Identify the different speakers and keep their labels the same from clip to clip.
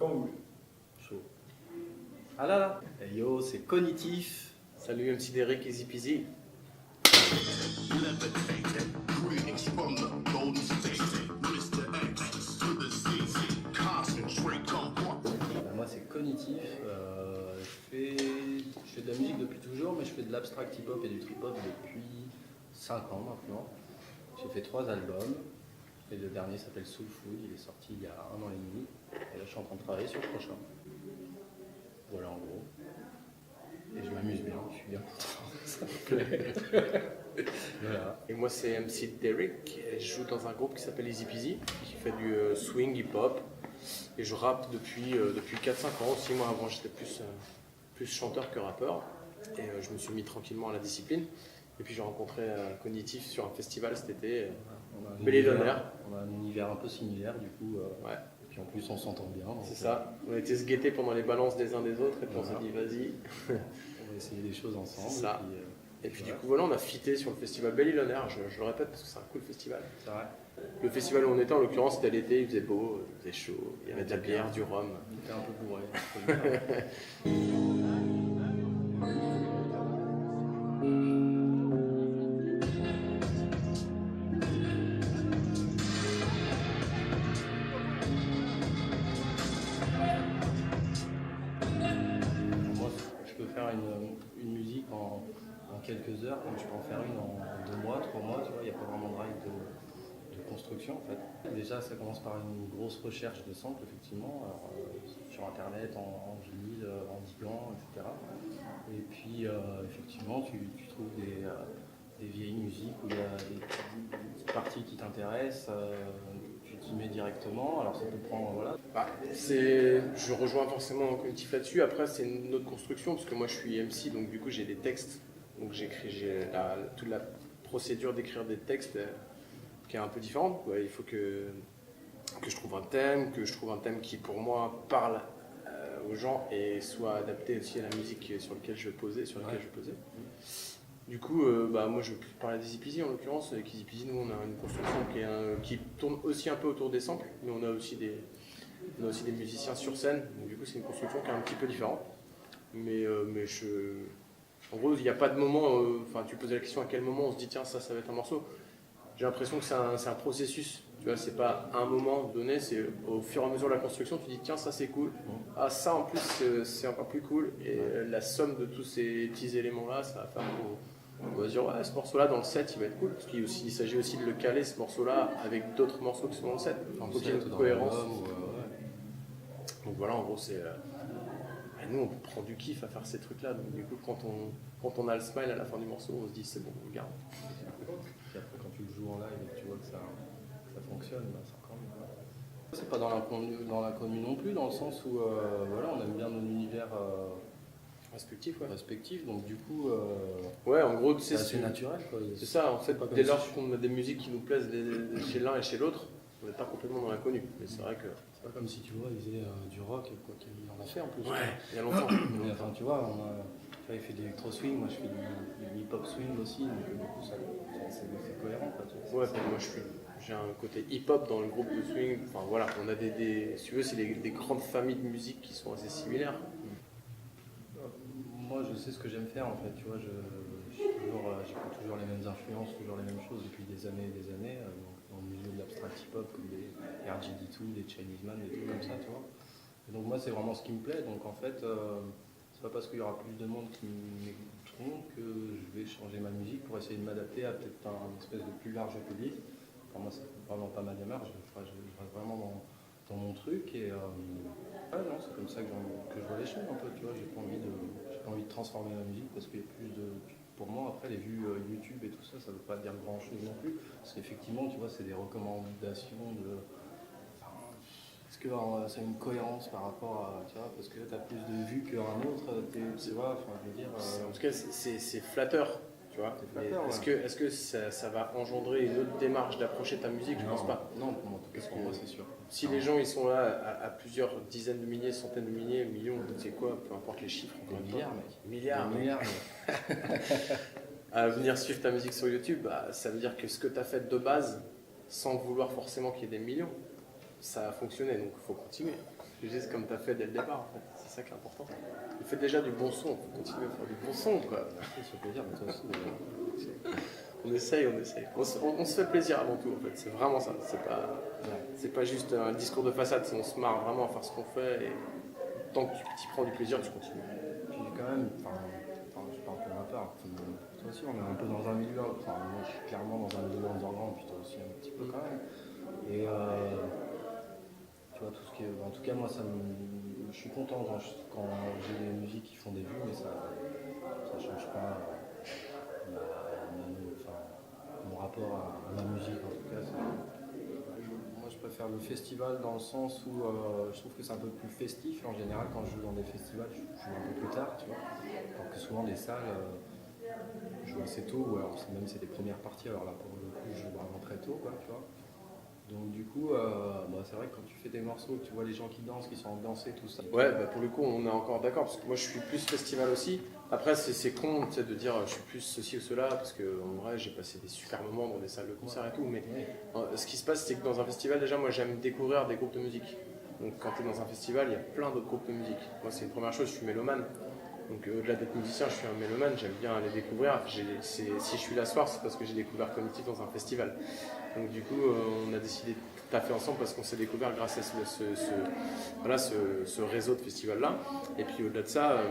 Speaker 1: Quand vous voulez.
Speaker 2: Chaud. Ah là là. Hey yo, c'est Cognitif.
Speaker 3: Salut MC Derek, Easy Peasy.
Speaker 2: Moi c'est Cognitif. Je fais de la musique depuis toujours, mais je fais de l'abstract hip-hop et du trip-hop depuis 5 ans maintenant. J'ai fait 3 albums. Et le dernier s'appelle Soul Food, il est sorti il y a 1 an et demi. Et là je suis en train de travailler sur le prochain. Voilà en gros. Et je m'amuse bien, je suis bien content, ça me plaît. Voilà.
Speaker 3: Et moi c'est MC Derek, et je joue dans un groupe qui s'appelle Easy Peasy, qui fait du swing hip-hop. Et je rappe depuis 4-5 ans aussi. Moi avant j'étais plus chanteur que rappeur. Et je me suis mis tranquillement à la discipline. Et puis j'ai rencontré Cognitif sur un festival cet été, Belle d'honneur.
Speaker 2: On a un univers un peu similaire du coup.
Speaker 3: Ouais.
Speaker 2: Et puis en plus on s'entend bien.
Speaker 3: C'est ça. On a été se guetter pendant les balances des uns des autres et puis
Speaker 2: Voilà.
Speaker 3: on s'est dit vas-y.
Speaker 2: On va essayer des choses ensemble.
Speaker 3: C'est ça.
Speaker 2: Et
Speaker 3: Et puis
Speaker 2: voilà.
Speaker 3: du coup voilà, on a fité sur le festival Belle d'honneur. Je le répète parce que c'est un cool festival.
Speaker 2: C'est vrai.
Speaker 3: Le festival où on était en l'occurrence c'était l'été, il faisait beau, il faisait chaud, il y avait de la bière, du rhum.
Speaker 2: On était un peu bourré. faut le dire. Moi, je peux faire une musique en quelques heures, comme je peux en faire une en 2 mois, 3 mois, tu vois, il n'y a pas vraiment de règle de construction en fait. Déjà, ça commence par une grosse recherche de samples, effectivement, alors, sur internet, en vinyle, en diguant, etc. Et puis, effectivement, tu trouves des vieilles musiques où il y a des petites parties qui t'intéressent, tu t'y mets directement, alors ça peut prendre, voilà.
Speaker 3: Je rejoins forcément Cognitif là-dessus. Après, c'est une autre construction parce que moi je suis MC, donc du coup j'ai des textes. Donc j'ai toute la procédure d'écrire des textes qui est un peu différente. Ouais, il faut que je trouve un thème qui pour moi parle aux gens et soit adapté aussi à la musique sur laquelle je vais poser. Du coup, moi je vais plus parler d'Easy Peasy en l'occurrence. Avec Easy Peasy, nous on a une construction qui tourne aussi un peu autour des samples, mais on a aussi des musiciens sur scène. Donc du coup c'est une construction qui est un petit peu différente. En gros, il n'y a pas de moment, tu posais la question à quel moment on se dit tiens ça va être un morceau. J'ai l'impression que c'est un processus, tu vois, c'est pas un moment donné, c'est au fur et à mesure de la construction, tu dis tiens ça c'est cool, ah ça en plus c'est encore plus cool, et la somme de tous ces petits éléments là, ça va faire on va se dire ouais ce morceau là dans le set il va être cool, parce qu'il s'agit aussi de le caler ce morceau là avec d'autres morceaux qui sont dans le set, il faut qu'il y ait une cohérence. Donc voilà en gros c'est... nous on prend du kiff à faire ces trucs là, donc du coup quand on a le smile à la fin du morceau on se dit c'est bon on le garde.
Speaker 2: Puis après, quand tu le joues en live et que tu vois que ça fonctionne, c'est encore mieux. C'est pas dans l'inconnu non plus, dans le sens où voilà, on aime bien nos univers respectifs, donc du coup,
Speaker 3: ouais, en gros,
Speaker 2: c'est assez naturel. Quoi.
Speaker 3: C'est ça, en fait, dès lors qu'on a des musiques qui nous plaisent chez l'un et chez l'autre, on n'est pas complètement dans l'inconnu. Mais c'est vrai que.
Speaker 2: C'est pas comme si tu vois, il faisait du rock, quoi qu'il en a fait en plus.
Speaker 3: Ouais, il y a longtemps.
Speaker 2: Mais enfin, tu vois, il fait de l'électro-swing, moi je fais du hip-hop swing aussi, donc du coup, c'est cohérent. Quoi, tu vois.
Speaker 3: Ouais, moi j'ai un côté hip-hop dans le groupe de swing. Enfin voilà, on a si tu veux, c'est des grandes familles de musique qui sont assez similaires.
Speaker 2: Moi, je sais ce que j'aime faire en fait. Tu vois, j'écoute toujours les mêmes influences, toujours les mêmes choses depuis des années et des années. Donc, dans le milieu de l'abstract hip-hop, comme des RGD2, des Chinese Man, des trucs comme ça, tu vois. Et donc moi, c'est vraiment ce qui me plaît. Donc en fait, c'est pas parce qu'il y aura plus de monde qui m'écouteront que je vais changer ma musique pour essayer de m'adapter à peut-être un espèce de plus large public. Pour moi, c'est vraiment pas ma démarche. Je reste vraiment dans mon truc et non, c'est comme ça que je vois les choses un peu. Tu vois, j'ai pas envie de transformer ma musique parce qu'il y a plus de. Pour moi, après, les vues YouTube et tout ça, ça veut pas dire grand chose non plus. Parce qu'effectivement, tu vois, c'est des recommandations de. Est-ce que c'est une cohérence par rapport à. Tu vois, parce que tu as plus de vues qu'un autre, tu vois, enfin, je veux dire.
Speaker 3: En tout cas, c'est flatteur. Tu vois.
Speaker 2: Flatteur,
Speaker 3: Est-ce que ça va engendrer une autre démarche d'approcher ta musique? Je pense pas.
Speaker 2: Non, en tout cas, pour moi, c'est sûr.
Speaker 3: Si les gens ils sont là à plusieurs dizaines de milliers, centaines de milliers, millions, c'est quoi, peu importe les chiffres.
Speaker 2: Des milliards, mec.
Speaker 3: Milliards.
Speaker 2: Des milliards,
Speaker 3: À venir suivre ta musique sur YouTube, ça veut dire que ce que tu as fait de base, sans vouloir forcément qu'il y ait des millions, ça a fonctionné, donc il faut continuer. C'est juste comme tu as fait dès le départ, en fait. C'est ça qui est important. Tu fais déjà du bon son, il faut continuer à faire du bon son, quoi.
Speaker 2: Ça fait plaisir, mais toi aussi.
Speaker 3: On essaye. On se fait plaisir avant tout, en fait. C'est vraiment ça. C'est pas juste un discours de façade, on se marre vraiment à faire ce qu'on fait et tant que tu prends du plaisir, tu continues.
Speaker 2: Puis quand même, je parle pour ma part, puis, toi aussi on est un peu dans un milieu, moi je suis clairement dans un milieu underground, puis toi aussi un petit peu quand même. Et tu vois, tout ce qui est, en tout cas moi je suis content quand j'ai des musiques qui font des vues, mais ça change pas mon rapport à ma musique en tout cas. Moi je préfère le festival dans le sens où je trouve que c'est un peu plus festif. En général quand je joue dans des festivals, je joue un peu plus tard, tu vois. Alors que souvent les salles, je joue assez tôt, ou alors même c'est des premières parties, alors là pour le coup je joue vraiment très tôt, quoi, tu vois. Donc du coup, c'est vrai que quand tu fais des morceaux, que tu vois les gens qui dansent, qui sont ambiancés, tout ça.
Speaker 3: Ouais, pour le coup, on est encore d'accord, parce que moi je suis plus festival aussi. Après, c'est con de dire je suis plus ceci ou cela, parce qu'en vrai, j'ai passé des super moments dans des salles de concert et tout. Mais ce qui se passe, c'est que dans un festival, déjà, moi j'aime découvrir des groupes de musique. Donc quand tu es dans un festival, il y a plein d'autres groupes de musique. Moi, c'est une première chose, je suis mélomane. Donc au-delà d'être musicien, je suis un mélomane, j'aime bien aller découvrir. Si je suis là ce soir, c'est parce que j'ai découvert Cognitif dans un festival. Donc du coup, on a décidé de taffer ensemble parce qu'on s'est découvert grâce à ce réseau de festivals-là. Et puis au-delà de ça,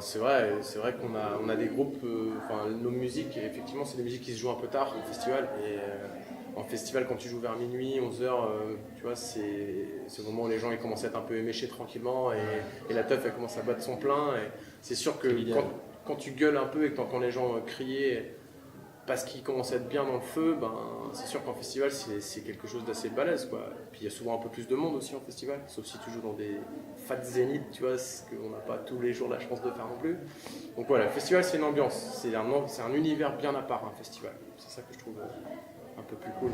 Speaker 3: c'est vrai qu'on a des groupes, nos musiques, effectivement, c'est des musiques qui se jouent un peu tard au festival. Et en festival, quand tu joues vers minuit, 11h, tu vois, c'est le moment où les gens ils commencent à être un peu éméchés tranquillement et la teuf elle commence à battre son plein. Et c'est sûr que quand tu gueules un peu et que tu entends les gens crier parce qu'ils commencent à être bien dans le feu, c'est sûr qu'en festival c'est quelque chose d'assez balèze, quoi. Puis il y a souvent un peu plus de monde aussi en festival, sauf si tu joues dans des fat zéniths, tu vois, ce qu'on n'a pas tous les jours la chance de faire non plus. Donc voilà, le festival c'est une ambiance, c'est un univers bien à part, un festival. C'est ça que je trouve un peu plus cool.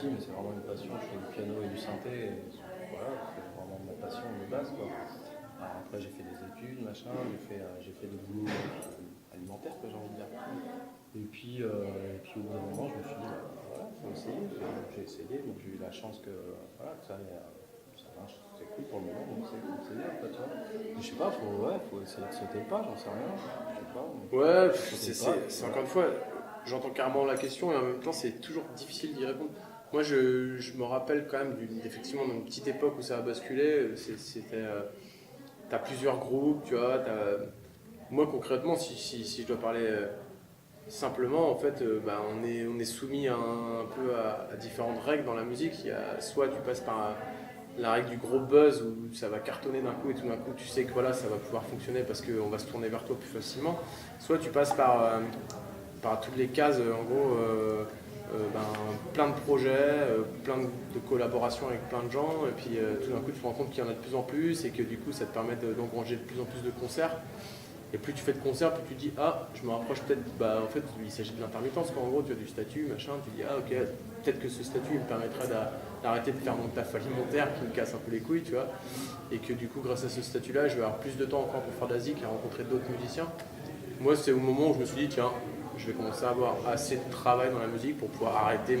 Speaker 2: Mais c'est vraiment une passion, je fais du piano et du synthé, et voilà, c'est vraiment ma passion de base, quoi. Alors après j'ai fait des études, machin, j'ai fait des boulots alimentaires, j'ai envie de dire. Et puis au bout d'un moment je me suis dit, voilà, faut essayer, j'ai essayé, donc j'ai eu la chance que ça marche, c'est cool pour le moment, donc c'est bien, en fait, tu vois. Mais je sais pas, faut essayer de sauter le pas, j'en sais rien, je sais pas.
Speaker 3: Ouais, c'est encore une fois, j'entends carrément la question et en même temps c'est toujours difficile d'y répondre. Moi, je me rappelle quand même effectivement d'une petite époque où ça a basculé. T'as plusieurs groupes, tu vois. Moi, concrètement, si je dois parler simplement, en fait, on est soumis un peu à différentes règles dans la musique. Soit tu passes par la règle du gros buzz où ça va cartonner d'un coup et tout d'un coup tu sais que voilà, ça va pouvoir fonctionner parce qu'on va se tourner vers toi plus facilement. Soit tu passes par toutes les cases, en gros. Plein de projets, plein de collaborations avec plein de gens, et puis tout d'un coup tu te rends compte qu'il y en a de plus en plus et que du coup ça te permet d'engranger de plus en plus de concerts. Et plus tu fais de concerts, plus tu dis je me rapproche peut-être, en fait il s'agit de l'intermittence, quand en gros tu as du statut, machin, tu dis ok, peut-être que ce statut il me permettrait d'arrêter de faire mon taf alimentaire qui me casse un peu les couilles, tu vois, et que du coup grâce à ce statut-là je vais avoir plus de temps encore pour faire de la zik et rencontrer d'autres musiciens. Moi c'est au moment où je me suis dit tiens, je vais commencer à avoir assez de travail dans la musique pour pouvoir arrêter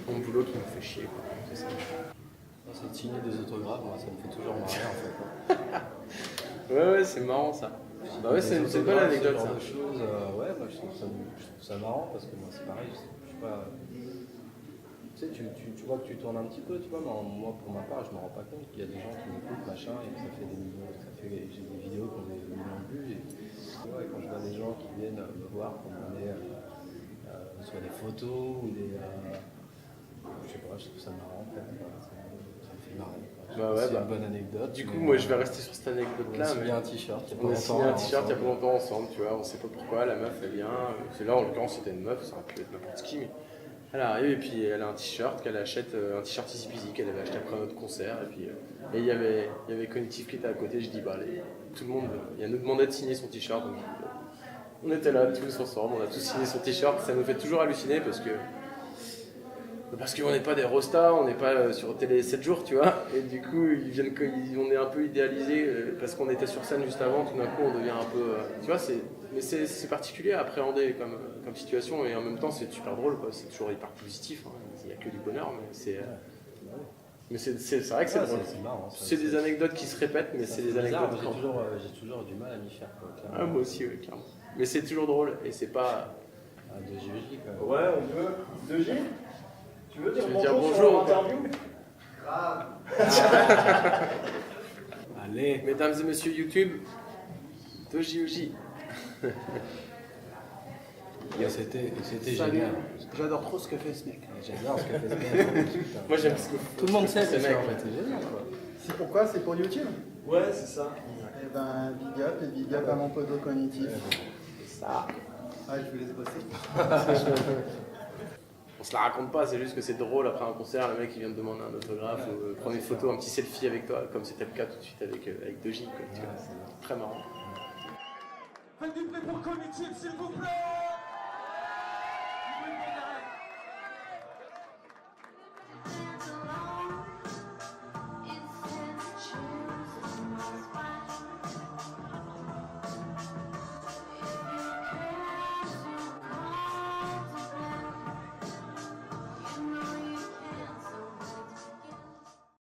Speaker 3: mon boulot qui me fait chier, quoi. C'est ça.
Speaker 2: C'est de signer des autographes, moi ça me fait toujours marrer en fait.
Speaker 3: Ouais, c'est marrant ça. C'est une bonne anecdote ça.
Speaker 2: Je trouve ça marrant parce que moi c'est pareil, je sais pas. Tu sais, tu vois que tu tournes un petit peu, tu vois, mais moi pour ma part je me rends pas compte qu'il y a des gens qui m'écoutent, machin, et que ça fait des millions, j'ai des vidéos qui ont des millions de vues. Et quand je vois des gens qui viennent me voir pour demander soit des photos ou des. Je sais pas, je trouve ça marrant en fait. Ça me fait marrer. C'est une bonne anecdote.
Speaker 3: Du coup, moi je vais rester sur cette anecdote-là.
Speaker 2: On a signé un t-shirt il
Speaker 3: y a pas longtemps ensemble, tu vois, on sait pas pourquoi, la meuf elle vient. C'est là en l'occurrence c'était une meuf, ça aurait pu être n'importe qui, mais Elle arrive et puis elle a un t-shirt qu'elle achète, un t-shirt Easy Peasy qu'elle avait acheté après notre concert. Et puis et il y avait Cognitive qui était à côté. Je dis bah allez, tout le monde, il nous demandait de signer son t-shirt. Donc on était là tous ensemble, on a tous signé son t-shirt. Ça nous fait toujours halluciner parce qu'on n'est pas des rostas, on n'est pas sur télé 7 jours, tu vois. Et du coup, on est un peu idéalisé parce qu'on était sur scène juste avant. Tout d'un coup, on devient un peu, tu vois. Mais c'est particulier à appréhender comme situation et en même temps, c'est super drôle, quoi. C'est toujours hyper positif. Hein. Il n'y a que du bonheur, mais c'est vrai que c'est drôle.
Speaker 2: C'est marrant.
Speaker 3: C'est des anecdotes qui se répètent, mais c'est des anecdotes.
Speaker 2: J'ai toujours du mal à m'y faire, quoi.
Speaker 3: Ah, moi aussi, oui, clairement. Mais c'est toujours drôle et c'est pas.
Speaker 2: Ah, de JJ, quand même.
Speaker 1: Ouais, on peut. 2J Tu veux dire
Speaker 3: Tu veux dire
Speaker 1: bonjour
Speaker 3: bonjour
Speaker 1: sur l'interview?
Speaker 4: Grave.
Speaker 2: Allez.
Speaker 3: Mesdames et messieurs YouTube, Doji
Speaker 2: C'était
Speaker 3: Salut.
Speaker 2: génial.
Speaker 4: J'adore trop ce que fait ce mec.
Speaker 2: J'adore ce que fait ce mec.
Speaker 3: Moi j'aime ce que
Speaker 2: Tout le monde sait,
Speaker 3: ce
Speaker 2: mais
Speaker 3: mec.
Speaker 2: en fait, c'est génial, quoi.
Speaker 4: C'est pourquoi? C'est pour YouTube?
Speaker 1: Ouais, c'est ça.
Speaker 4: Eh ben, big up et big up à mon poteau cognitif.
Speaker 3: Ça.
Speaker 4: Ah, je vous laisse bosser.
Speaker 3: On se la raconte pas, c'est juste que c'est drôle après un concert, le mec il vient te demander un autographe ou prendre une photo, un petit selfie avec toi, comme c'était le cas tout de suite avec Doji. Quoi, tu vois. C'est très marrant.
Speaker 1: Faites du bruit pour Cognitive, s'il vous plaît.